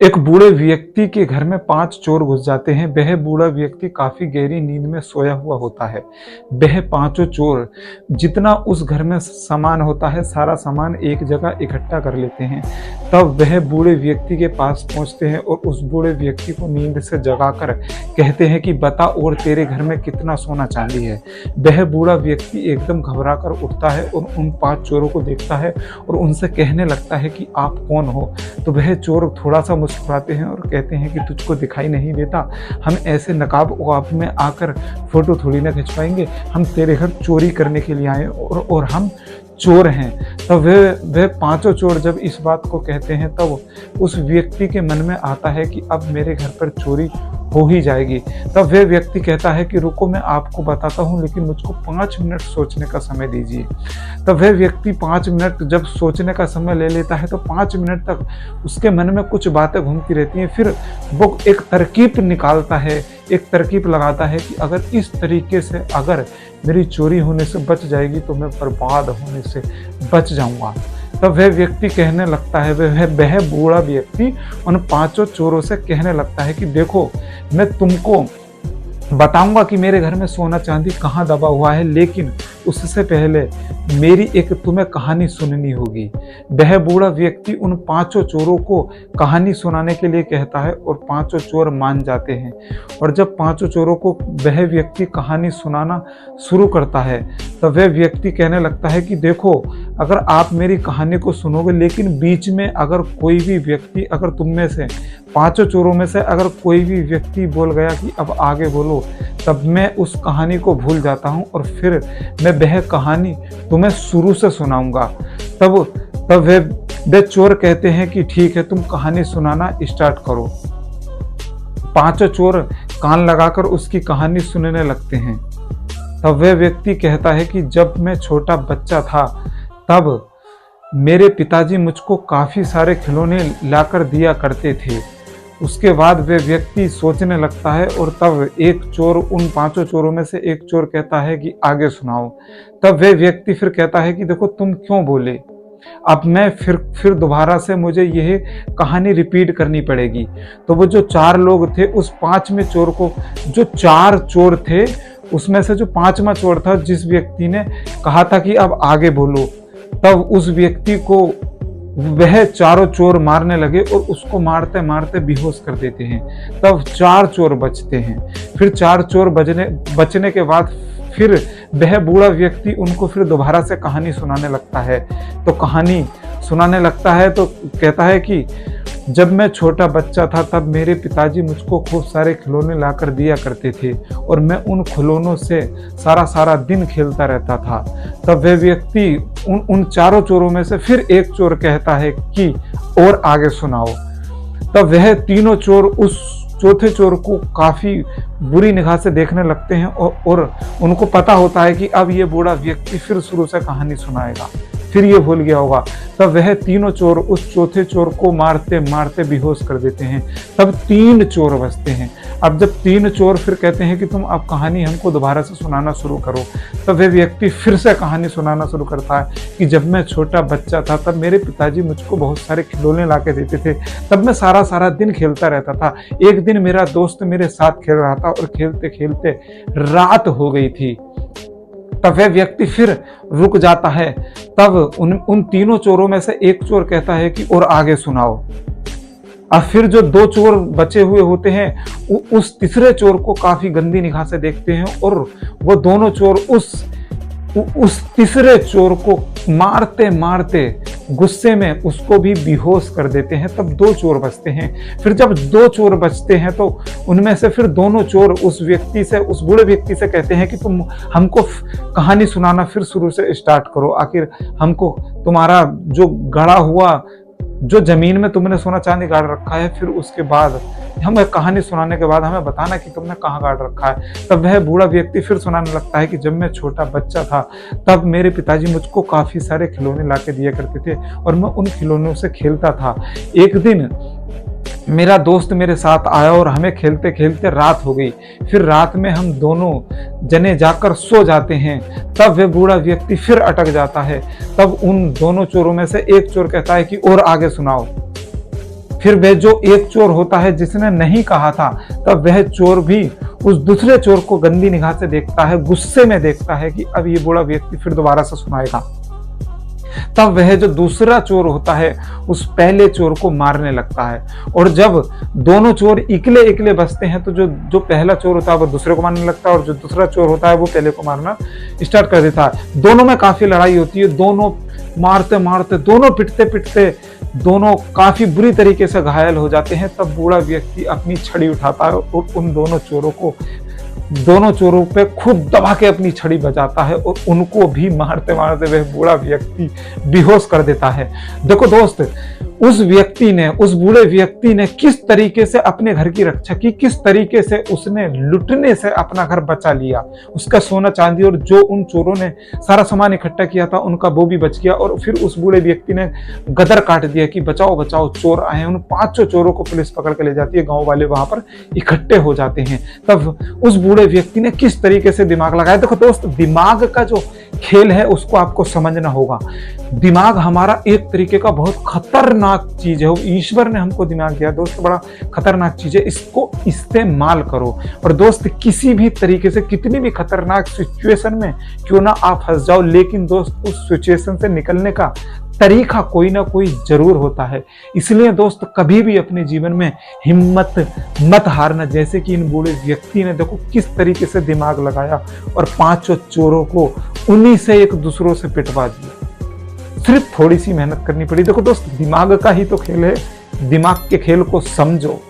एक बूढ़े व्यक्ति के घर में 5 चोर घुस जाते हैं। वह बूढ़ा व्यक्ति काफी गहरी नींद में सोया हुआ होता है। वह पांचों चोर जितना उस घर में सामान होता है सारा सामान एक जगह इकट्ठा कर लेते हैं। तब वह बूढ़े व्यक्ति के पास पहुंचते हैं और उस बूढ़े व्यक्ति को नींद से जगाकर कहते हैं कि बता और तेरे घर में कितना सोना चांदी है। वह बूढ़ा व्यक्ति एकदम घबरा कर उठता है और उन 5 चोरों को देखता है और उनसे कहने लगता है कि आप कौन हो। तो वह चोर थोड़ा सा मुस्कुराते हैं और कहते हैं कि तुझको दिखाई नहीं देता, हम ऐसे नकाब वकाब में आकर फोटो थोड़ी ना खिंच पाएंगे, हम तेरे घर चोरी करने के लिए आए और हम चोर हैं। तब वह पांचों चोर जब इस बात को कहते हैं तब उस व्यक्ति के मन में आता है कि अब मेरे घर पर चोरी हो ही जाएगी। तब वह व्यक्ति कहता है कि रुको मैं आपको बताता हूँ, लेकिन मुझको 5 मिनट सोचने का समय दीजिए। तब वह व्यक्ति 5 मिनट जब सोचने का समय ले लेता है तो 5 मिनट तक उसके मन में कुछ बातें घूमती रहती हैं। फिर वो एक तरकीब निकालता है, एक तरकीब लगाता है कि अगर इस तरीके से अगर मेरी चोरी होने से बच जाएगी तो मैं बर्बाद होने से बच जाऊंगा। तब वह व्यक्ति कहने लगता है, वह बूढ़ा व्यक्ति उन 5 चोरों से कहने लगता है कि देखो मैं तुमको बताऊंगा कि मेरे घर में सोना चांदी कहाँ दबा हुआ है, लेकिन उससे पहले मेरी एक तुम्हें कहानी सुननी होगी। वह बूढ़ा व्यक्ति उन 5 चोरों को कहानी सुनाने के लिए कहता है और 5 चोर मान जाते हैं। और जब 5 चोरों को वह व्यक्ति कहानी सुनाना शुरू करता है तब वह व्यक्ति कहने लगता है कि देखो अगर आप मेरी कहानी को सुनोगे, लेकिन बीच में अगर कोई भी व्यक्ति, अगर तुम में से 5 चोरों में से अगर कोई भी व्यक्ति बोल गया कि अब आगे बोलो, तब मैं उस कहानी को भूल जाता हूँ और फिर मैं वह कहानी तुम्हें शुरू से सुनाऊंगा। तब वे चोर कहते हैं कि ठीक है, तुम कहानी सुनाना स्टार्ट करो। 5 चोर कान लगाकर उसकी कहानी सुनने लगते हैं। तब वह व्यक्ति कहता है कि जब मैं छोटा बच्चा था तब मेरे पिताजी मुझको काफ़ी सारे खिलौने लाकर दिया करते थे। उसके बाद वह व्यक्ति सोचने लगता है और तब एक चोर, उन 5 चोरों में से एक चोर कहता है कि आगे सुनाओ। तब वह व्यक्ति फिर कहता है कि देखो तुम क्यों बोले, अब मैं फिर दोबारा से मुझे यह कहानी रिपीट करनी पड़ेगी। तो वो जो 4 लोग थे उस 5 में चोर को, जो 4 चोर थे उसमें से जो 5वां चोर था, जिस व्यक्ति ने कहा था कि अब आगे बोलो, तब उस व्यक्ति को वह 4 चोर मारने लगे और उसको मारते मारते बेहोश कर देते हैं। तब 4 चोर बचते हैं। फिर 4 चोर बचने के बाद फिर वह बूढ़ा व्यक्ति उनको फिर दोबारा से कहानी सुनाने लगता है। तो कहानी सुनाने लगता है तो कहता है कि जब मैं छोटा बच्चा था तब मेरे पिताजी मुझको खूब सारे खिलौने लाकर दिया करते थे और मैं उन खिलौनों से सारा दिन खेलता रहता था। तब वह व्यक्ति उन 4 चोरों में से फिर एक चोर कहता है कि और आगे सुनाओ। तब वह तीनों चोर उस चौथे चोर को काफ़ी बुरी निगाह से देखने लगते हैं और उनको पता होता है कि अब ये बूढ़ा व्यक्ति फिर शुरू से कहानी सुनाएगा, फिर ये भूल गया होगा। तब वह तीनों चोर उस चौथे चोर को मारते मारते बेहोश कर देते हैं। तब 3 चोर बचते हैं। अब जब 3 चोर फिर कहते हैं कि तुम अब कहानी हमको दोबारा से सुनाना शुरू करो, तब वह व्यक्ति फिर से कहानी सुनाना शुरू करता है कि जब मैं छोटा बच्चा था तब मेरे पिताजी मुझको बहुत सारे खिलौने ला के देते थे, तब मैं सारा दिन खेलता रहता था। एक दिन मेरा दोस्त मेरे साथ खेल रहा था और खेलते खेलते रात हो गई थी। तब वह व्यक्ति फिर रुक जाता है। तब उन तीनों चोरों में से एक चोर कहता है कि और आगे सुनाओ। अब फिर जो 2 चोर बचे हुए होते हैं उस तीसरे चोर को काफी गंदी निगाह से देखते हैं और वो दोनों चोर उस तीसरे चोर को मारते मारते गुस्से में उसको भी बेहोश कर देते हैं। तब 2 चोर बचते हैं। फिर जब 2 चोर बचते हैं तो उनमें से फिर दोनों चोर उस व्यक्ति से, उस बूढ़े व्यक्ति से कहते हैं कि तुम हमको कहानी सुनाना फिर शुरू से स्टार्ट करो। आखिर हमको तुम्हारा जो गड़ा हुआ, जो जमीन में तुमने सोना चांदी गाड़ रखा है, फिर उसके बाद हमें कहानी सुनाने के बाद हमें बताना कि तुमने कहाँ गाड़ रखा है। तब वह बूढ़ा व्यक्ति फिर सुनाने लगता है कि जब मैं छोटा बच्चा था तब मेरे पिताजी मुझको काफ़ी सारे खिलौने ला के दिया करते थे और मैं उन खिलौनों से खेलता था। एक दिन मेरा दोस्त मेरे साथ आया और हमें खेलते खेलते रात हो गई। फिर रात में हम दोनों जने जाकर सो जाते हैं। तब वह बूढ़ा व्यक्ति फिर अटक जाता है। तब उन दोनों चोरों में से एक चोर कहता है कि और आगे सुनाओ। फिर वह जो एक चोर होता है जिसने नहीं कहा था, तब वह चोर भी उस दूसरे चोर को गंदी निगाह से देखता है, गुस्से में देखता है कि अब ये बूढ़ा व्यक्ति फिर दोबारा से सुनाएगा। तब वह जो दूसरा चोर होता है उस पहले चोर को मारने लगता है। और जब दोनों चोर इकले इकले बचते हैं तो जो पहला चोर होता है वो दूसरे को मारने लगता है, और जो दूसरा चोर होता है वो पहले को मारना स्टार्ट कर देता है। दोनों में काफी लड़ाई होती है, दोनों मारते मारते, दोनों पिटते पिटते दोनों काफी बुरी तरीके से घायल हो जाते हैं। तब बूढ़ा व्यक्ति अपनी छड़ी उठाता है और उन दोनों चोरों पे खूब दबा के अपनी छड़ी बजाता है और उनको भी मारते मारते वह बूढ़ा व्यक्ति बेहोश कर देता है। देखो दोस्त, उस बूढ़े व्यक्ति ने किस तरीके से अपने घर की रक्षा की, किस तरीके से उसने लुटने से अपना घर बचा लिया, उसका सोना चांदी, और जो उन चोरों ने सारा सामान इकट्ठा किया था उनका वो भी बच गया। और फिर उस बूढ़े व्यक्ति ने गदर काट दिया कि बचाओ बचाओ, चोर आए हैं। उन 5 चोरों को पुलिस पकड़ के ले जाती है, गांव वाले वहां पर इकट्ठे हो जाते हैं। तब उस बूढ़े व्यक्ति ने किस तरीके से दिमाग लगाया। देखो दोस्त, दिमाग का जो खेल है उसको आपको समझना होगा। दिमाग हमारा एक तरीके का बहुत खतरनाक चीज है, ईश्वर ने हमको दिमाग दिया दोस्त, बड़ा खतरनाक चीज है, इसको इस्तेमाल करो। और दोस्त, किसी भी तरीके से कितनी भी खतरनाक सिचुएशन में क्यों ना आप फंस जाओ, लेकिन दोस्त उस सिचुएशन से निकलने का तरीका कोई ना कोई जरूर होता है। इसलिए दोस्त, कभी भी अपने जीवन में हिम्मत मत हारना। जैसे कि इन बूढ़े व्यक्ति ने देखो किस तरीके से दिमाग लगाया और 5 चोरों को उन्हीं से एक दूसरों से पिटवा दिया। सिर्फ थोड़ी सी मेहनत करनी पड़ी। देखो दोस्त, दिमाग का ही तो खेल है, दिमाग के खेल को समझो।